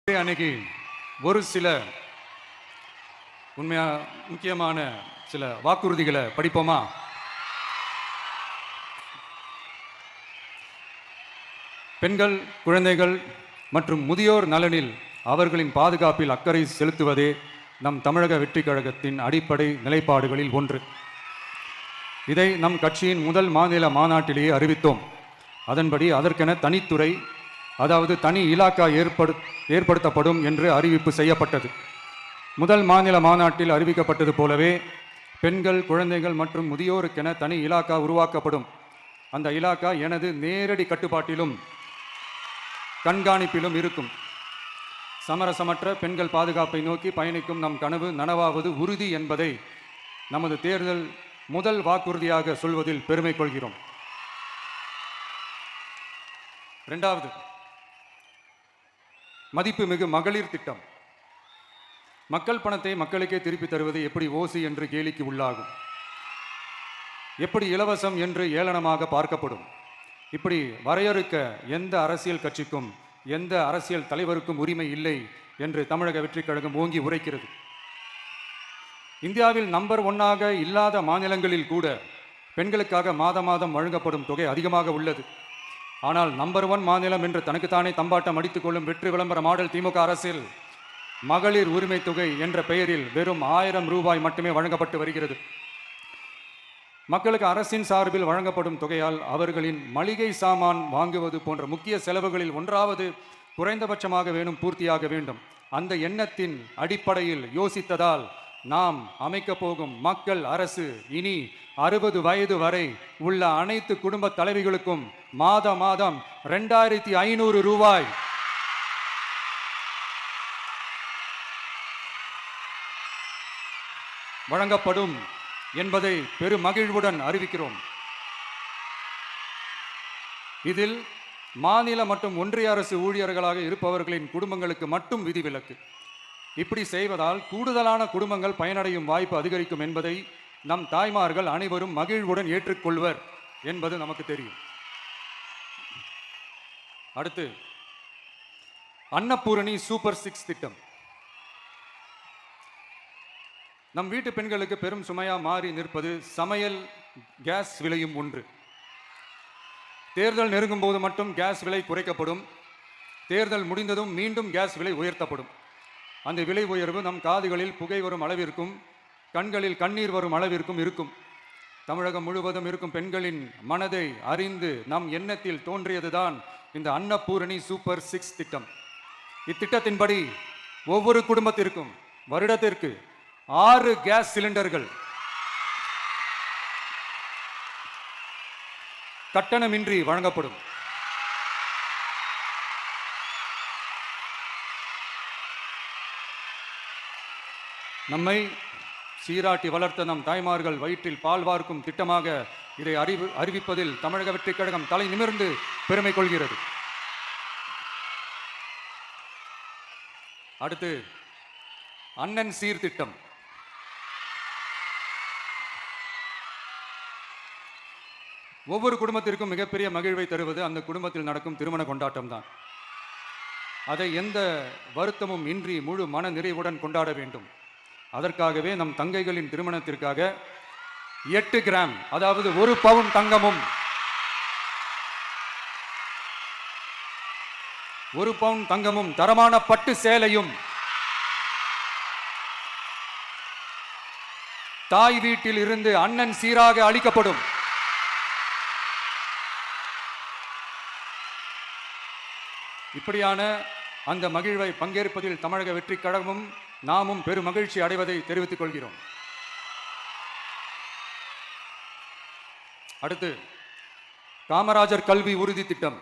அன்னைக்கு ஒரு சில முக்கியமான சில வாக்குறுதிகளை படிப்போமா? பெண்கள், குழந்தைகள் மற்றும் முதியோர் நலனில் அவர்களின் பாதுகாப்பில் அக்கறை செலுத்துவதே நம் தமிழக வெற்றிக் கழகத்தின் அடிப்படை நிலைப்பாடுகளில் ஒன்று. இதை நம் கட்சியின் முதல் மாநில மாநாட்டிலேயே அறிவித்தோம். அதன்படி அதற்கென தனித்துறை, அதாவது தனி இலாக்கா ஏற்படுத்தப்படும் என்று அறிவிப்பு செய்யப்பட்டது. முதல் மாநில மாநாட்டில் அறிவிக்கப்பட்டது போலவே பெண்கள், குழந்தைகள் மற்றும் முதியோருக்கென தனி இலாக்கா உருவாக்கப்படும். அந்த இலாக்கா எனது நேரடி கட்டுப்பாட்டிலும் கண்காணிப்பிலும் இருக்கும். சமரசமற்ற பெண்கள் பாதுகாப்பை நோக்கி பயணிக்கும் நம் கனவு நனவாவது உறுதி என்பதை நமது தேர்தல் முதல் வாக்குறுதியாக சொல்வதில் பெருமை கொள்கிறோம். இரண்டாவது, மதிப்புமிகு மகளிர் திட்டம். மக்கள் பணத்தை மக்களுக்கே திருப்பி தருவது எப்படி ஓசி என்று கேலிக்கு உள்ளாகும், எப்படி இலவசம் என்று ஏளனமாக பார்க்கப்படும். இப்படி வரையறுக்க எந்த அரசியல் கட்சிக்கும் எந்த அரசியல் தலைவருக்கும் உரிமை இல்லை என்று தமிழக வெற்றிக் கழகம் ஓங்கி உரைக்கிறது. இந்தியாவில் நம்பர் 1 இல்லாத மாநிலங்களில் கூட பெண்களுக்காக மாதம் வழங்கப்படும் தொகை அதிகமாக உள்ளது. ஆனால் நம்பர் 1 மாநிலம் என்று தனக்குத்தானே தம்பாட்டம் அடித்துக் கொள்ளும் வெற்றி விளம்பர மாடல் திமுக அரசில் மகளிர் உரிமை தொகை என்ற பெயரில் வெறும் 1000 ரூபாய் மட்டுமே வழங்கப்பட்டு வருகிறது. மக்களுக்கு அரசின் சார்பில் வழங்கப்படும் தொகையால் அவர்களின் மளிகை சாமான் வாங்குவது போன்ற முக்கிய செலவுகளில் ஒன்றாவது குறைந்தபட்சமாக பூர்த்தியாக வேண்டும். அந்த எண்ணத்தின் அடிப்படையில் யோசித்ததால் நாம் அமைக்கப் போகும் மக்கள் அரசு இனி 60 வயது வரை உள்ள அனைத்து குடும்ப தலைவிகளுக்கும் மாதம் 2500 ரூபாய் வழங்கப்படும் என்பதை பெரும் மகிழ்வுடன் அறிவிக்கிறோம். இதில் மாநில மற்றும் ஒன்றிய அரசு ஊழியர்களாக இருப்பவர்களின் குடும்பங்களுக்கு மட்டும் விதிவிலக்கு. இப்படி செய்வதால் கூடுதலான குடும்பங்கள் பயனடையும் வாய்ப்பு அதிகரிக்கும் என்பதை நம் தாய்மார்கள் அனைவரும் மகிழ்வுடன் ஏற்றுக்கொள்வர் என்பது நமக்கு தெரியும். அடுத்து, அன்னபூரணி சூப்பர் 6 திட்டம். நம் வீட்டு பெண்களுக்கு பெரும் சுமையா மாறி நிற்பது சமையல் கேஸ் விலையும் ஒன்று. தேர்தல் நெருங்கும் போது மட்டும் கேஸ் விலை குறைக்கப்படும். தேர்தல் முடிந்ததும் மீண்டும் கேஸ் விலை உயர்த்தப்படும். அந்த விலை உயர்வு நம் காதுகளில் புகை வரும் அளவிற்கும் கண்களில் கண்ணீர் வரும் அளவிற்கும் இருக்கும். தமிழகம் முழுவதும் இருக்கும் பெண்களின் மனதை அறிந்து நம் எண்ணத்தில் தோன்றியதுதான் இந்த அன்னபூரணி சூப்பர் 6 திட்டம். இத்திட்டத்தின்படி ஒவ்வொரு குடும்பத்திற்கும் வருடத்திற்கு 6 கேஸ் சிலிண்டர்கள் கட்டணமின்றி வழங்கப்படும். நம்மை சீராட்டி வளர்த்த நம் தாய்மார்கள் வயிற்றில் பால் வார்க்கும் திட்டமாக இதை அறிவிப்பதில் தமிழக வெற்றிக் கழகம் தலை நிமிர்ந்து பெருமை கொள்கிறது. அடுத்து, அண்ணன் சீர்திட்டம். ஒவ்வொரு குடும்பத்திற்கும் மிகப்பெரிய மகிழ்வை தருவது அந்த குடும்பத்தில் நடக்கும் திருமண கொண்டாட்டம் தான். அதை எந்த வருத்தமும் இன்றி முழு மன நிறைவுடன் கொண்டாட வேண்டும். அதற்காகவே நம் தங்கைகளின் திருமணத்திற்காக 8 கிராம், அதாவது 1 பவுன் தங்கமும் 1 பவுன் தங்கமும் தரமான பட்டு சேலையும் தாய் வீட்டில் இருந்து அண்ணன் சீராக அளிக்கப்படும். இப்படியான அந்த மகிழ்வை பங்கேற்பதில் தமிழக வெற்றிக் கழகமும் நாமும் பெரும் மகிழ்ச்சி அடைவதை தெரிவித்துக் கொள்கிறோம். அடுத்து, காமராஜர் கல்வி உறுதி திட்டம்.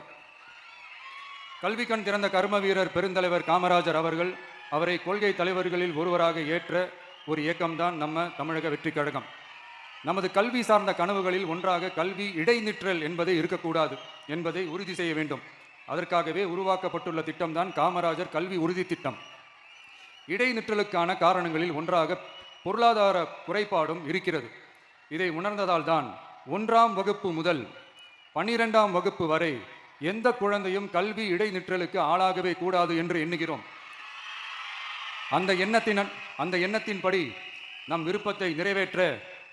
கல்வி கண் திறந்த கர்ம வீரர் பெருந்தலைவர் காமராஜர் அவரை கொள்கை தலைவர்களில் ஒருவராக ஏற்ற ஒரு இயக்கம்தான் நம்ம தமிழக வெற்றிக் கழகம். நமது கல்வி சார்ந்த கனவுகளில் ஒன்றாக கல்வி இடைநிற்றல் என்பதை இருக்கக்கூடாது என்பதை உறுதி செய்ய வேண்டும். அதற்காகவே உருவாக்கப்பட்டுள்ள திட்டம்தான் காமராஜர் கல்வி உறுதி திட்டம். இடைநிற்றலுக்கான காரணங்களில் ஒன்றாக பொருளாதார குறைபாடும் இருக்கிறது. இதை உணர்ந்ததால் தான் 1ஆம் வகுப்பு முதல் 12ஆம் வகுப்பு வரை எந்த குழந்தையும் கல்வி இடைநிற்றலுக்கு ஆளாகவே கூடாது என்று எண்ணுகிறோம். அந்த எண்ணத்தின்படி நம் விருப்பத்தை நிறைவேற்ற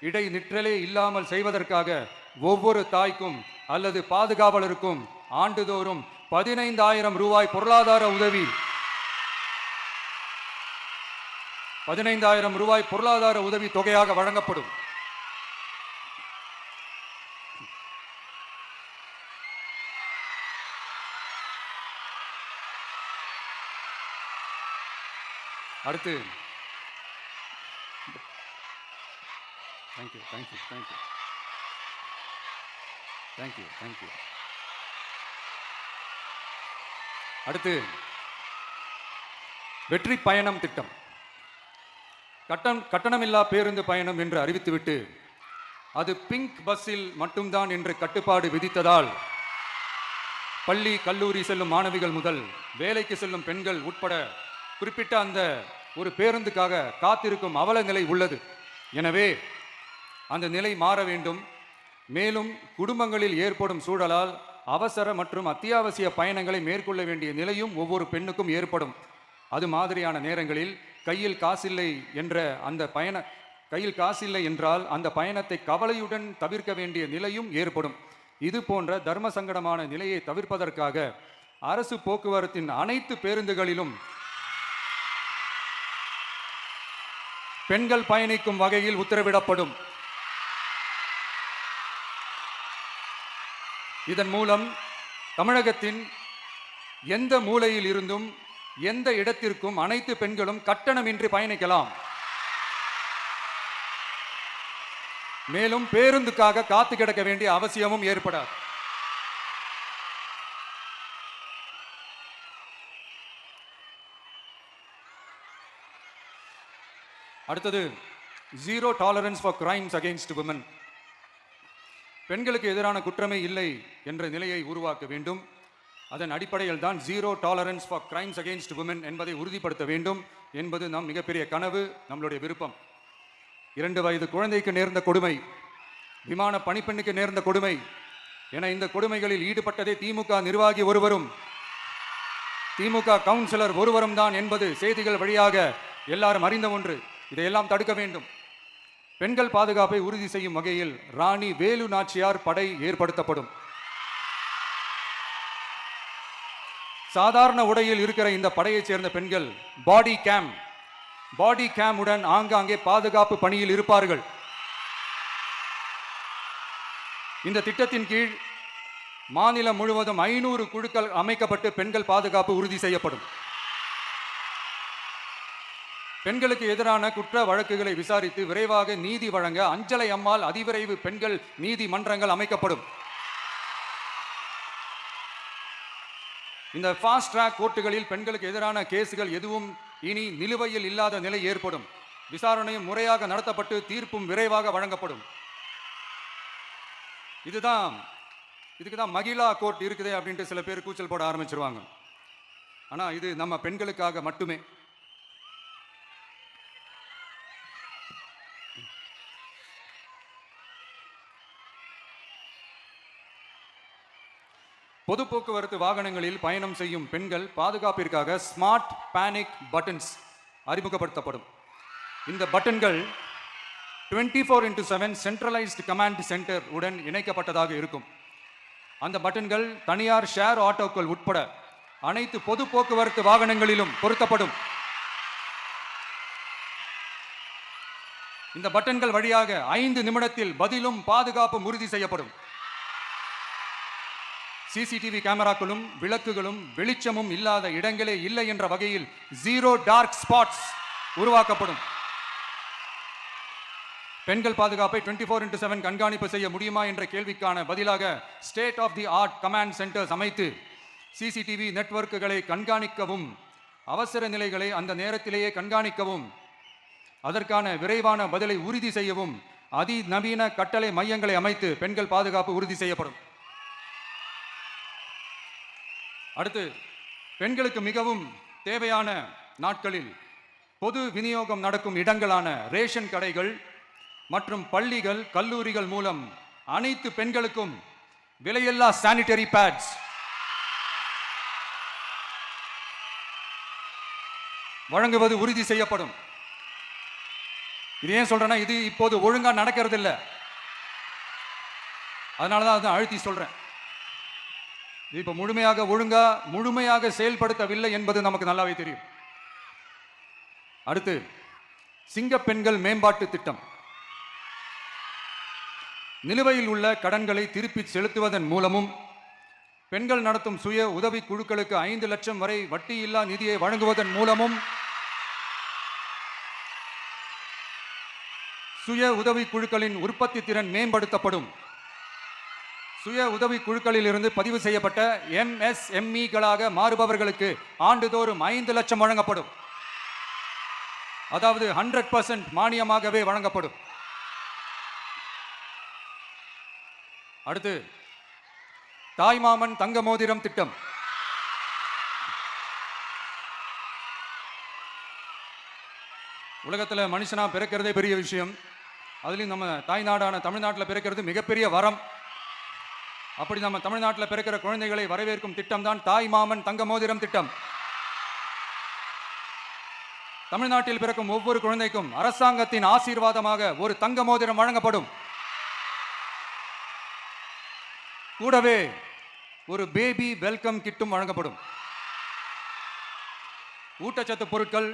இடைநிற்றலே இல்லாமல் செய்வதற்காக ஒவ்வொரு தாய்க்கும் அல்லது பாதுகாவலருக்கும் ஆண்டுதோறும் 15,000 ரூபாய் பொருளாதார உதவி 15,000 ரூபாய் பொருளாதார உதவி தொகையாக வழங்கப்படும். அடுத்து அடுத்து வெற்றி பயணம் திட்டம். கட்டணமில்லா பேருந்து பயணம் என்று அறிவித்துவிட்டு அது பிங்க் பஸ்ஸில் மட்டும்தான் என்று கட்டுப்பாடு விதித்ததால் பள்ளி கல்லூரி செல்லும் மாணவிகள் முதல் வேலைக்கு செல்லும் பெண்கள் உட்பட குறிப்பிட்ட அந்த ஒரு பேருந்துக்காக காத்திருக்கும் அவல நிலை உள்ளது. எனவே அந்த நிலை மாற வேண்டும். மேலும் குடும்பங்களில் ஏற்படும் சூழலால் அவசர மற்றும் அத்தியாவசிய பயணங்களை மேற்கொள்ள வேண்டிய நிலையும் ஒவ்வொரு பெண்ணுக்கும் ஏற்படும். அது மாதிரியான நேரங்களில் கையில் காசில்லை என்றால் அந்த பயணத்தை கவலையுடன் தவிர்க்க வேண்டிய நிலையும் ஏற்படும். இது போன்ற தர்ம சங்கடமான நிலையை தவிர்ப்பதற்காக அரசு போக்குவரத்தின் அனைத்து பேருந்துகளிலும் பெண்கள் பயணிக்கும் வகையில் உத்தரவிடப்படும். இதன் மூலம் தமிழகத்தின் எந்த மூலையில் இருந்தும் எந்த இடத்திற்கும் அனைத்து பெண்களும் கட்டணமின்றி பயணிக்கலாம். மேலும் பேருந்துக்காக காத்து கிடக்க வேண்டிய அவசியமும் ஏற்படாது. அடுத்தது zero tolerance for crimes against women. பெண்களுக்கு எதிரான குற்றமே இல்லை என்ற நிலையை உருவாக்க வேண்டும். அதன் அடிப்படையில் தான் zero tolerance for crimes against women என்பதை உறுதிப்படுத்த வேண்டும் என்பது நம் மிகப்பெரிய கனவு, நம்மளுடைய விருப்பம். 2 வயது குழந்தைக்கு நேர்ந்த கொடுமை, விமான பணிப்பெண்ணுக்கு நேர்ந்த கொடுமை என இந்த கொடுமைகளில் ஈடுபட்டதே திமுக நிர்வாகி ஒருவரும் திமுக கவுன்சிலர் ஒருவரும் தான் என்பது செய்திகள் வழியாக எல்லாரும் அறிந்த ஒன்று. இதையெல்லாம் தடுக்க வேண்டும். பெண்கள் பாதுகாப்பை உறுதி செய்யும் வகையில் ராணி வேலு நாச்சியார் படை ஏற்படுத்தப்படும். சாதாரண உடையில் இருக்கிற இந்த படையைச் சேர்ந்த பெண்கள் பாடி கேம் உடன் ஆங்காங்கே பாதுகாப்பு பணியில் இருப்பார்கள். இந்த திட்டத்தின் கீழ் மாநிலம் முழுவதும் 500 குழுக்கள் அமைக்கப்பட்டு பெண்கள் பாதுகாப்பு உறுதி செய்யப்படும். பெண்களுக்கு எதிரான குற்ற வழக்குகளை விசாரித்து விரைவாக நீதி வழங்க அஞ்சலை அம்மாள் அதிவிரைவு பெண்கள் நீதிமன்றங்கள் அமைக்கப்படும். இந்த ஃபாஸ்ட் ட்ராக் கோர்ட்டுகளில் பெண்களுக்கு எதிரான கேசுகள் எதுவும் இனி நிலுவையில் இல்லாத நிலை ஏற்படும். விசாரணையும் முறையாக நடத்தப்பட்டு தீர்ப்பும் விரைவாக வழங்கப்படும். இதுக்கு தான் மகிழா கோர்ட் இருக்குதே அப்படின்ட்டு சில பேர் கூச்சல் போட ஆரம்பிச்சிருவாங்க. ஆனால் இது நம்ம பெண்களுக்காக மட்டுமே. பொது போக்குவரத்து வாகனங்களில் பயணம் செய்யும் பெண்கள் பாதுகாப்பிற்காக ஸ்மார்ட் பேனிக் பட்டன்ஸ் அறிமுகப்படுத்தப்படும். இந்த பட்டன்கள் 24/7 சென்ட்ரலைஸ்டு கமாண்ட் சென்டர் உடன் இணைக்கப்பட்டதாக இருக்கும். அந்த பட்டன்கள் தனியார் ஷேர் ஆட்டோக்கள் உட்பட அனைத்து பொது போக்குவரத்து வாகனங்களிலும் பொருத்தப்படும். இந்த பட்டன்கள் வழியாக 5 நிமிடத்தில் பதிலும் பாதுகாப்பும் உறுதி செய்யப்படும். சிசிடிவி கேமராக்களும் விளக்குகளும் வெளிச்சமும் இல்லாத இடங்களே இல்லை என்ற வகையில் ஜீரோ டார்க் ஸ்பாட்ஸ் உருவாக்கப்படும். பெண்கள் பாதுகாப்பை 24/7 கண்காணிப்பு செய்ய முடியுமா என்ற கேள்விக்கான பதிலாக state of the art command centers அமைத்து சிசிடிவி நெட்வொர்க்குகளை கண்காணிக்கவும் அவசர நிலைகளை அந்த நேரத்திலேயே கண்காணிக்கவும் அதற்கான விரைவான பதிலை உறுதி செய்யவும் அதிநவீன கட்டளை மையங்களை அமைத்து பெண்கள் பாதுகாப்பு உறுதி செய்யப்படும். அடுத்து பெண்களுக்கு மிகவும் தேவையான நாட்களில் பொது விநியோகம் நடக்கும் இடங்களான ரேஷன் கடைகள் மற்றும் பள்ளிகள் கல்லூரிகள் மூலம் அனைத்து பெண்களுக்கும் விலையில்லா சானிட்டரி பேட்ஸ் வழங்குவது உறுதி செய்யப்படும். இது ஏன் சொல்றேன்னா, இது இப்போது ஒழுங்கா நடக்கிறது இல்லை. அதனாலதான் அதை அழுத்தி சொல்றேன். இது இப்ப முழுமையாக செயல்படுத்தவில்லை என்பது நமக்கு நல்லாவே தெரியும். அடுத்து சிங்க பெண்கள் மேம்பாட்டு திட்டம். நிலுவையில் உள்ள கடன்களை திருப்பி செலுத்துவதன் மூலமும் பெண்கள் நடத்தும் சுய உதவி குழுக்களுக்கு 5 லட்சம் வரை வட்டியில்லா நிதியை வழங்குவதன் மூலமும் சுய உதவி குழுக்களின் உற்பத்தி திறன் மேம்படுத்தப்படும். சுய உதவி குழுக்களில் இருந்து பதிவு செய்யப்பட்ட MSME-களாக மாறுபவர்களுக்கு ஆண்டுதோறும் 5 லட்சம் வழங்கப்படும். அதாவது 100% மானியமாகவே வழங்கப்படும். அடுத்து தாய்மாமன் தங்க மோதிரம் திட்டம். உலகத்தில் மனுஷனா பிறக்கிறதே பெரிய விஷயம். அதுலேயும் நம்ம தாய்நாடான தமிழ்நாட்டில் பிறக்கிறது மிகப்பெரிய வரம். அப்படி நம்ம தமிழ்நாட்டில் பிறக்கிற குழந்தைகளை வரவேற்கும் திட்டம் தான் தாய்மாமன் தங்க மோதிரம் திட்டம். தமிழ்நாட்டில் பிறக்கும் ஒவ்வொரு குழந்தைக்கும் அரசாங்கத்தின் ஆசீர்வாதமாக ஒரு தங்க மோதிரம் வழங்கப்படும். கூடவே ஒரு பேபி வெல்கம் கிட்டும் வழங்கப்படும். ஊட்டச்சத்து பொருட்கள்,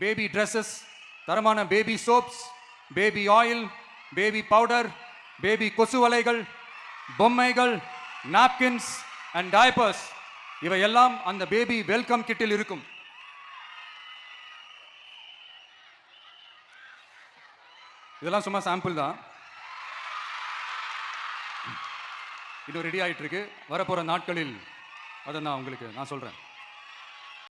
பேபி ட்ரெஸ்ஸஸ், தரமான baby soaps, baby oil, baby powder, baby கொசு வலைகள், பொம்மைகள், நாப்கின்ஸ் அண்ட் டயப்பர்ஸ் இவையெல்லாம் அந்த பேபி வெல்கம் கிட்டில் இருக்கும். இதெல்லாம் சும்மா சாம்பிள் தான். இது ரெடி ஆயிட்டு இருக்கு. வரப்போற நாட்களில் அதை நான் உங்களுக்கு சொல்றேன்.